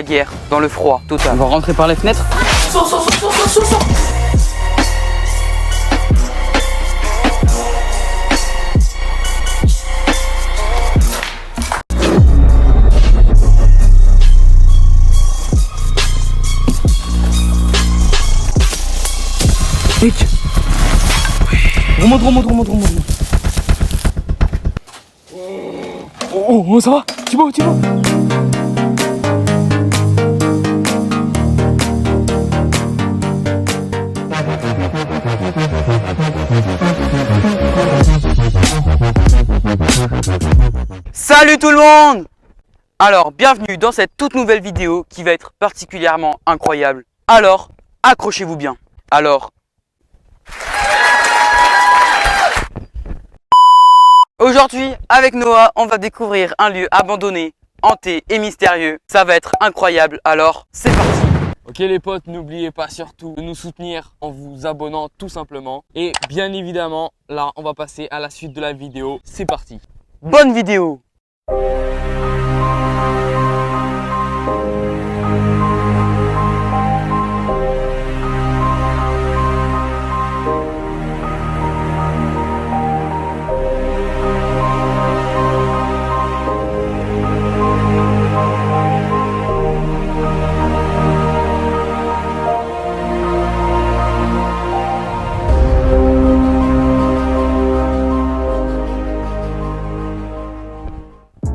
guerre, dans le froid total. On va rentrer par les fenêtres. Sors. Mec, remonte. Oh, ça va? Thibaut. Salut tout le monde! Alors, bienvenue dans cette toute nouvelle vidéo qui va être particulièrement incroyable. Alors, accrochez-vous bien. Aujourd'hui, avec Noah, on va découvrir un lieu abandonné, hanté et mystérieux. Ça va être incroyable, alors c'est parti! Ok les potes, n'oubliez pas surtout de nous soutenir en vous abonnant tout simplement. Et bien évidemment, là on va passer à la suite de la vidéo. C'est parti! Bonne vidéo!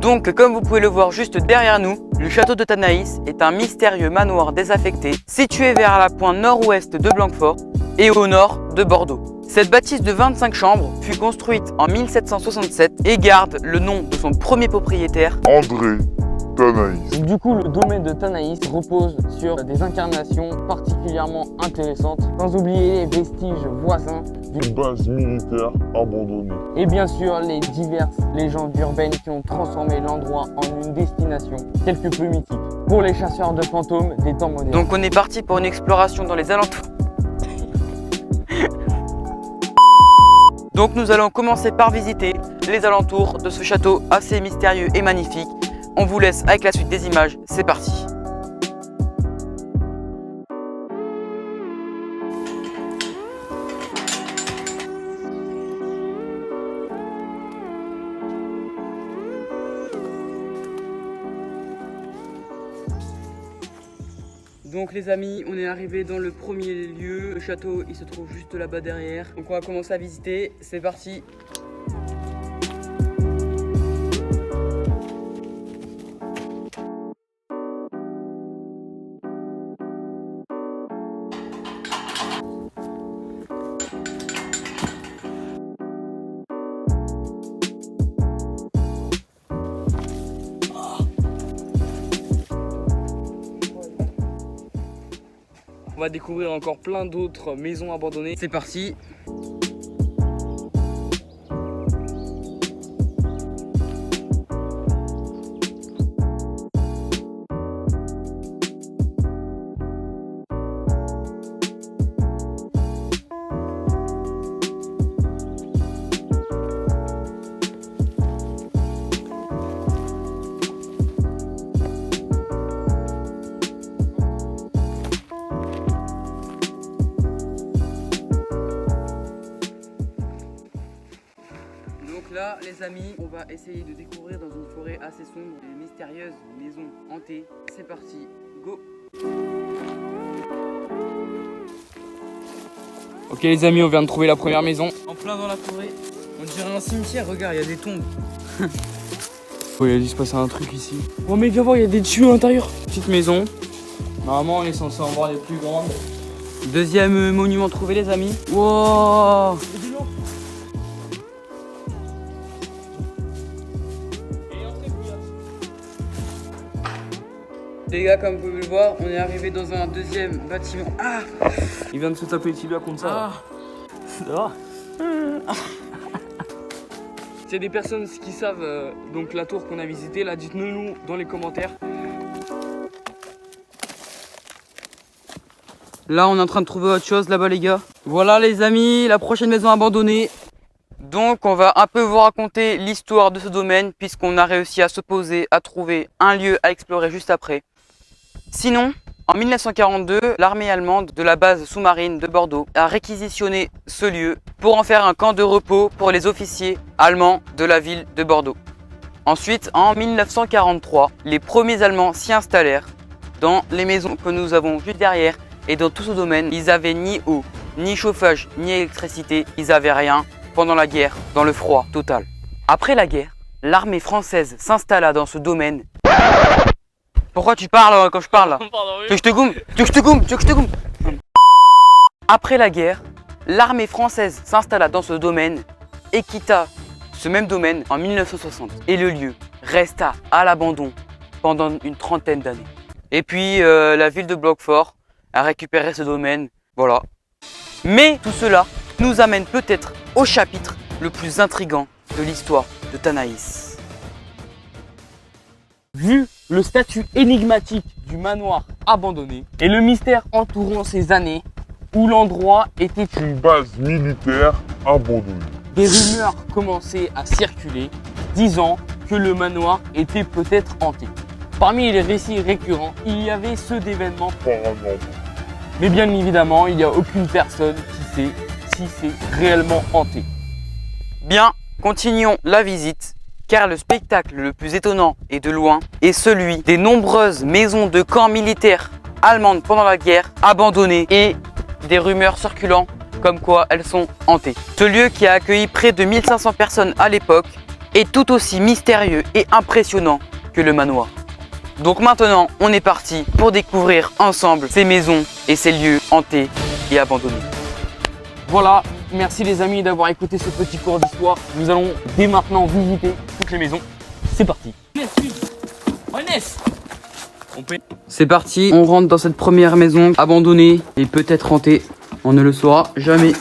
Donc, comme vous pouvez le voir juste derrière nous, le château de Tanaïs est un mystérieux manoir désaffecté situé vers la pointe nord-ouest de Blanquefort et au nord de Bordeaux. Cette bâtisse de 25 chambres fut construite en 1767 et garde le nom de son premier propriétaire, André Tanaïs. Du coup, le domaine de Tanaïs repose sur des incarnations particulièrement intéressantes, sans oublier les vestiges voisins Une base militaire abandonnée. et bien sûr les diverses légendes urbaines qui ont transformé l'endroit en une destination quelque peu mythique pour les chasseurs de fantômes des temps modernes. Donc on est parti pour une exploration dans les alentours. Donc nous allons commencer par visiter les alentours de ce château assez mystérieux et magnifique. On vous laisse avec la suite des images, c'est parti. Donc les amis, on est arrivé dans le premier lieu. Le château, il se trouve juste là-bas derrière. Donc on va commencer à visiter, c'est parti. On va découvrir encore plein d'autres maisons abandonnées. C'est parti. Donc là, les amis, on va essayer de découvrir dans une forêt assez sombre les mystérieuses maisons hantées. C'est parti, go! Ok les amis, on vient de trouver la première maison. En plein dans la forêt, on dirait un cimetière, regarde, il y a des tombes. Oh, il a dû se passer un truc ici. Oh mais viens voir, il y a des tuyaux à l'intérieur. Petite maison. Normalement on est censé en voir les plus grandes. Deuxième monument trouvé, les amis. Wow! Les gars, comme vous pouvez le voir, on est arrivé dans un deuxième bâtiment. Ah! Il vient de se taper le tibia comme ça. Ah. S'il y a des personnes qui savent donc la tour qu'on a visitée, là dites-nous dans les commentaires. Là, on est en train de trouver autre chose là-bas, les gars. Voilà, les amis, la prochaine maison abandonnée. Donc, on va un peu vous raconter l'histoire de ce domaine, puisqu'on a réussi à se poser, à trouver un lieu à explorer juste après. Sinon, en 1942, l'armée allemande de la base sous-marine de Bordeaux a réquisitionné ce lieu pour en faire un camp de repos pour les officiers allemands de la ville de Bordeaux. Ensuite, en 1943, les premiers Allemands s'y installèrent dans les maisons que nous avons juste derrière et dans tout ce domaine. Ils n'avaient ni eau, ni chauffage, ni électricité, ils n'avaient rien pendant la guerre, dans le froid total. Après la guerre, l'armée française s'installa dans ce domaine. Pourquoi tu parles quand je parle là? Tu veux que je te goume? Tu veux que je te goume? Tu veux que je te goume? Après la guerre, l'armée française s'installa dans ce domaine et quitta ce même domaine en 1960. Et le lieu resta à l'abandon pendant une trentaine d'années. Et puis la ville de Blanquefort a récupéré ce domaine, voilà. Mais tout cela nous amène peut-être au chapitre le plus intriguant de l'histoire de Tanaïs. Vu le statut énigmatique du manoir abandonné et le mystère entourant ces années où l'endroit était Une base militaire abandonnée. des rumeurs commençaient à circuler disant que le manoir était peut-être hanté. Parmi les récits récurrents, il y avait ceux d'événements, Paranormal. mais bien évidemment, il n'y a aucune personne qui sait si c'est réellement hanté. Bien, continuons la visite, car le spectacle le plus étonnant et de loin est celui des nombreuses maisons de camps militaires allemandes pendant la guerre, abandonnées et des rumeurs circulant comme quoi elles sont hantées. Ce lieu qui a accueilli près de 1500 personnes à l'époque est tout aussi mystérieux et impressionnant que le manoir. Donc maintenant, on est parti pour découvrir ensemble ces maisons et ces lieux hantés et abandonnés. Voilà, merci les amis d'avoir écouté ce petit cours d'histoire. Nous allons dès maintenant visiter toutes les maisons. C'est parti. C'est parti, on rentre dans cette première maison abandonnée et peut-être hantée. On ne le saura jamais.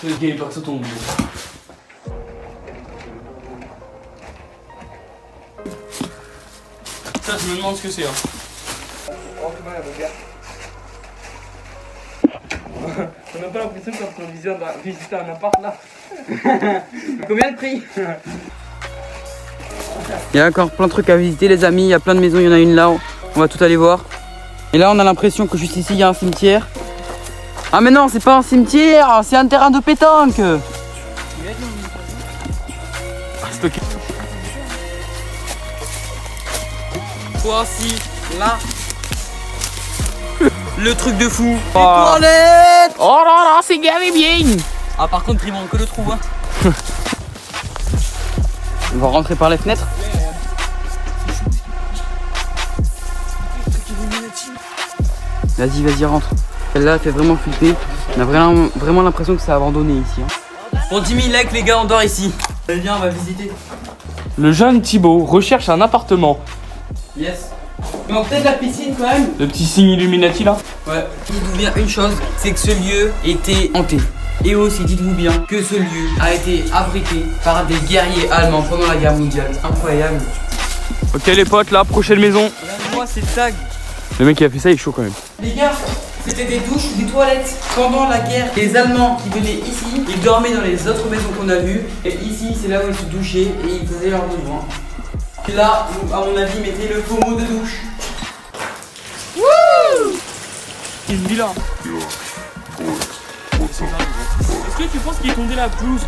Le gars, pas que ça tombe. Ça, je me demande ce que c'est. On n'a pas l'impression quand on visite un appart là. Combien le prix? Il y a encore plein de trucs à visiter les amis, il y a plein de maisons, il y en a une là, on va tout aller voir. Et là on a l'impression que juste ici il y a un cimetière. Ah mais non, c'est pas un cimetière, c'est un terrain de pétanque. Stocké. Voici là le truc de fou. Les Oh. toilettes. Oh là là, c'est gavé bien. Ah par contre il manque que le trou hein. On va rentrer par les fenêtres. Vas-y, vas-y, rentre. Celle-là fait vraiment flipper. On a vraiment l'impression que c'est abandonné ici. Hein. Pour 10 000 likes, les gars, on dort ici. Allez, viens, on va visiter. Le jeune Thibaut recherche un appartement. Yes. Il manque peut-être la piscine quand même. Le petit signe Illuminati là. Ouais. Dites-vous bien une chose, c'est que ce lieu était hanté. Et aussi, dites-vous bien que ce lieu a été abrité par des guerriers allemands pendant la guerre mondiale. Incroyable. Ok les potes, là, prochaine maison. Regardez-moi ces tags. Le mec qui a fait ça, il est chaud quand même. Les gars, c'était des douches, des toilettes. Pendant la guerre, les Allemands qui venaient ici, ils dormaient dans les autres maisons qu'on a vues. Et ici, c'est là où ils se douchaient et ils faisaient leurs besoins. Et là, à mon avis, mettez le pommeau de douche. Une villa. Est-ce que tu penses qu'il est tombé la pelouse?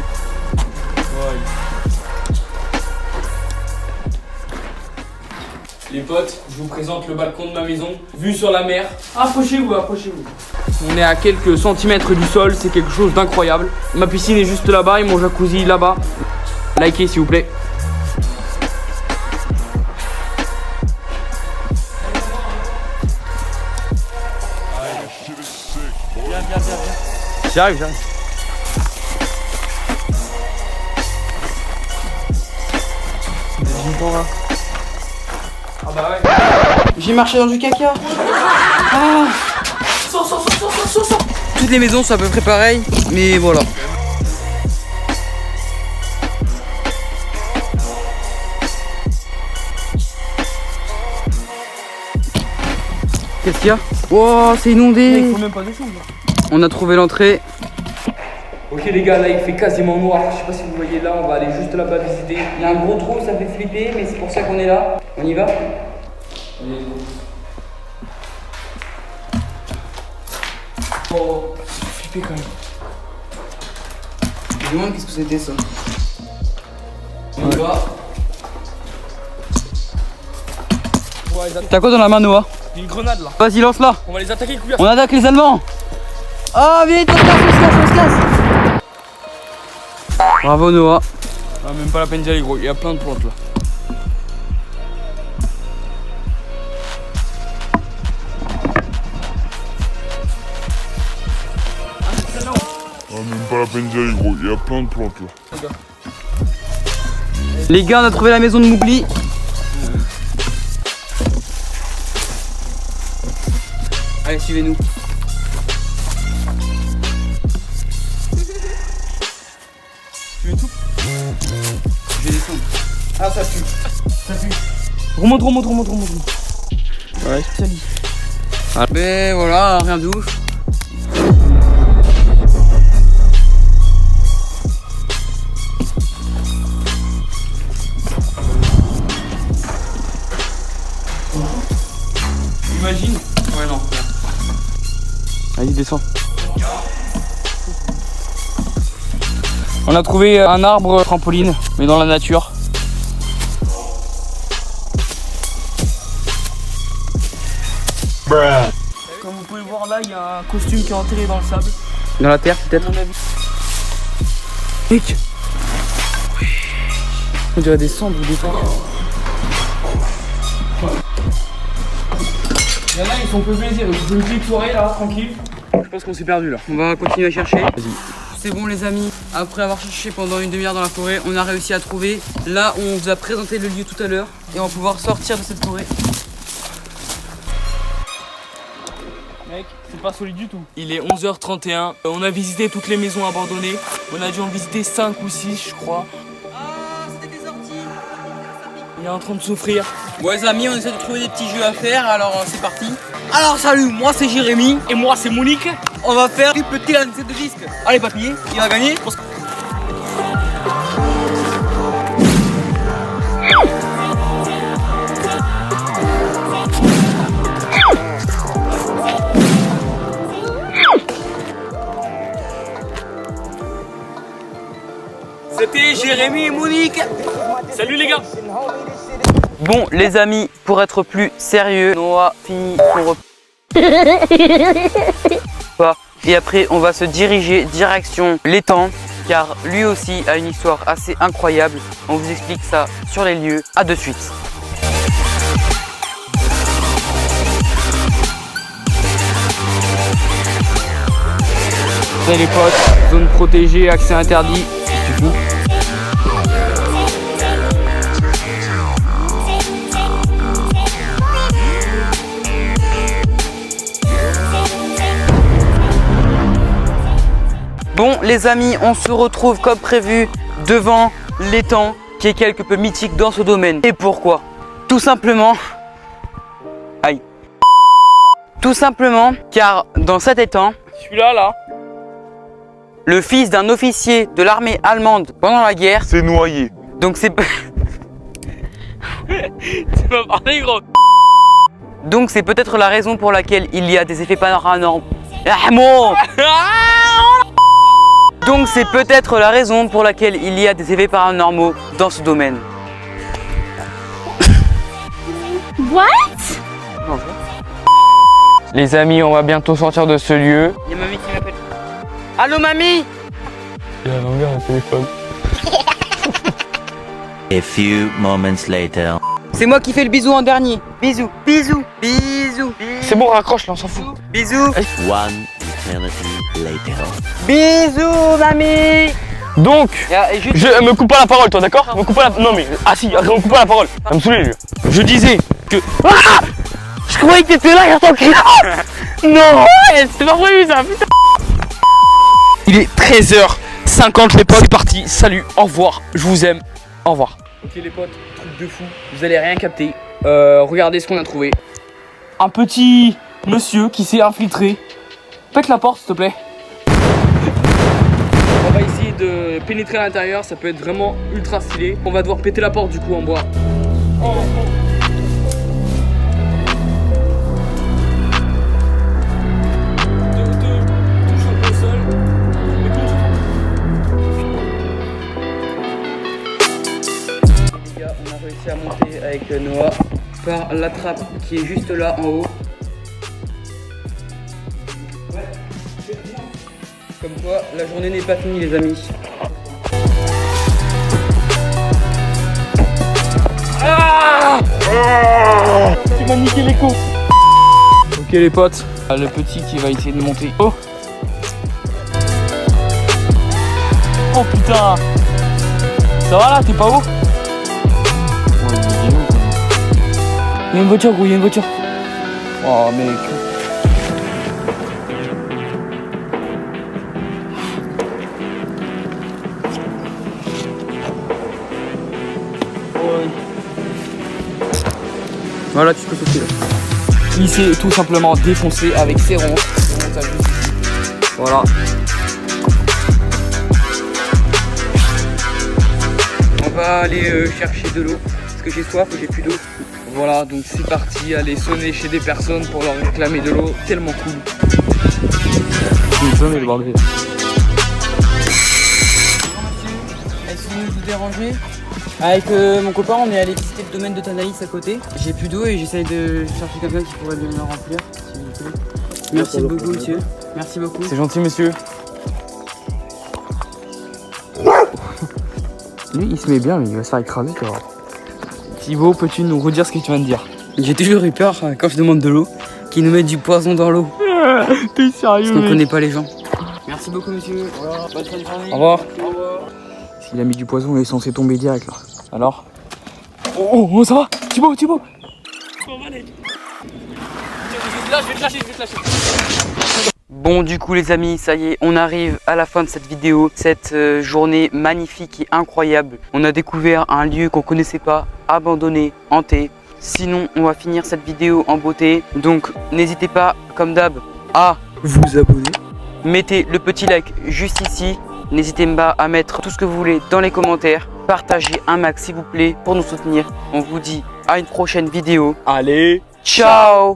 Les potes, je vous présente le balcon de ma maison, vue sur la mer. Approchez-vous, approchez-vous. On est à quelques centimètres du sol, c'est quelque chose d'incroyable. Ma piscine est juste là-bas et mon jacuzzi là-bas. Likez s'il vous plaît. J'arrive, j'arrive. Ah bah ouais. J'ai marché dans du caca. Ah. Sors. Toutes les maisons sont à peu près pareilles, mais voilà. Qu'est-ce qu'il y a? Wow, c'est inondé. Faut même pas descendre là. On a trouvé l'entrée. Oh Ok les gars, là il fait quasiment noir. Je sais pas si vous voyez là, on va aller juste là-bas visiter. Il y a un gros trou, ça fait flipper, mais c'est pour ça qu'on est là. On y va? Oh, c'est flippé quand même. Je me demande qu'est-ce que c'était ça. On y va. T'as quoi dans la main, Noah? Il y a une grenade là. Vas-y, lance-la. On va les attaquer couvert. On attaque les Allemands. Ah, vite, on se casse. Bravo, Noah. Ah, même pas la peine d'y aller gros, il y a plein de plantes là. Ah, même pas la peine d'y aller, gros. Il y a plein de plantes là. Les gars, on a trouvé la maison de Mougli. Allez, suivez-nous. Tu veux tout? Je vais descendre. Ah, ça pue. Ça pue. Remonte. Ouais, c'est lit. Ben voilà, rien de ouf. Imagine. Ouais, non. Allez, descends. On a trouvé un arbre trampoline, mais dans la nature. Comme vous pouvez voir là, il y a un costume qui est enterré dans le sable. Dans la terre, peut-être. À mon avis. Mec. On dirait des cendres ou des trucs. Il y en a, ils sont peu plaisir. Ils font une petite soirée là, tranquille. Je pense qu'on s'est perdu là. On va continuer à chercher. Vas-y. C'est bon les amis, après avoir cherché pendant une demi-heure dans la forêt, on a réussi à trouver là où on vous a présenté le lieu tout à l'heure et on va pouvoir sortir de cette forêt. Mec, c'est pas solide du tout. Il est 11h31. On a visité toutes les maisons abandonnées. On a dû en visiter 5 ou 6, je crois. Ah, c'était des orties. Il est en train de souffrir. Bon les amis, on essaie de trouver des petits jeux à faire, alors c'est parti. Alors salut, moi c'est Jérémy. Et moi, c'est Monique. On va faire du petit lancer de disque. Allez papy, il va gagner. C'était Jérémy et Monique. Salut les gars. Bon les amis, pour être plus sérieux, Noah finit son repas. Et après on va se diriger direction l'étang, car lui aussi a une histoire assez incroyable. On vous explique ça sur les lieux. À de suite. C'est les potes, zone protégée, accès interdit. C'est tout. Bon les amis, on se retrouve comme prévu devant l'étang qui est quelque peu mythique dans ce domaine. Et pourquoi? Tout simplement... Aïe. Tout simplement car dans cet étang, Celui-là là. le fils d'un officier de l'armée allemande pendant la guerre, C'est noyé. donc c'est... Tu vas parler gros. Donc c'est peut-être la raison pour laquelle il y a des effets paranormaux. Ah, bon. Donc c'est peut-être la raison pour laquelle il y a des effets paranormaux dans ce domaine. What? Les amis, on va bientôt sortir de ce lieu. Il y a mamie qui m'appelle. Allô mamie? Il y a un longueur de téléphone. A few moments later. C'est moi qui fais le bisou en dernier. Bisous, bisous, bisous. C'est bon, raccroche là, on s'en fout. Bisous, One eternity later. bisous mamie. Donc, Et juste... je me coupe pas la parole, toi, d'accord? Me coupe pas la... Non mais, ah si, on coupe pas la parole. Ça me saoulait, lui. Je disais que... Ah, je croyais que t'étais là, j'entends crier. Non, c'est pas prévu ça, putain. Il est 13h50, les potes, c'est parti. Salut, au revoir, je vous aime, au revoir. Ok les potes, truc de fou, vous allez rien capter. Regardez ce qu'on a trouvé. Un petit monsieur qui s'est infiltré. Pète la porte, s'il te plaît. On va de pénétrer à l'intérieur, ça peut être vraiment ultra stylé. On va devoir péter la porte du coup en bois. Les gars, on a réussi à monter avec Noah par la trappe qui est juste là en haut. Comme quoi, la journée n'est pas finie les amis. Tu m'as niqué les coups. Ok les potes, le petit qui va essayer de monter. Oh putain. Ça va là, t'es pas haut? Il y a une voiture gros, il y a une voiture. Oh mec. Voilà, tu peux sauter là. Il s'est tout simplement défoncé avec ses ronds. Voilà. On va aller chercher de l'eau parce que j'ai soif et j'ai plus d'eau. Voilà, donc c'est parti, aller sonner chez des personnes pour leur réclamer de l'eau. Tellement cool. Est-ce que vous vous dérangez? Avec mon copain, on est allé visiter le domaine de Tanaïs à côté. J'ai plus d'eau et j'essaye de chercher quelqu'un qui pourrait bien me remplir, s'il vous plaît. Merci beaucoup, monsieur. Merci beaucoup. C'est gentil, monsieur. Lui, il se met bien, mais il va se faire écraser, tu vois. Thibaut, peux-tu nous redire ce que tu viens de dire? J'ai toujours eu peur quand je demande de l'eau, qu'ils nous mettent du poison dans l'eau. T'es sérieux? Parce qu'on connaît pas les gens. Merci beaucoup, monsieur. Bonne fin de journée. Au revoir. Au revoir. S'il a mis du poison, il est censé tomber direct là. Alors? Oh, ça va? Thibaut! Je vais te lâcher. Bon du coup les amis, ça y est, on arrive à la fin de cette vidéo, cette journée magnifique et incroyable. On a découvert un lieu qu'on connaissait pas, abandonné, hanté. Sinon on va finir cette vidéo en beauté, donc n'hésitez pas comme d'hab à vous abonner. Mettez le petit like juste ici, n'hésitez pas à mettre tout ce que vous voulez dans les commentaires. Partagez un max s'il vous plaît pour nous soutenir. On vous dit à une prochaine vidéo. Allez, ciao.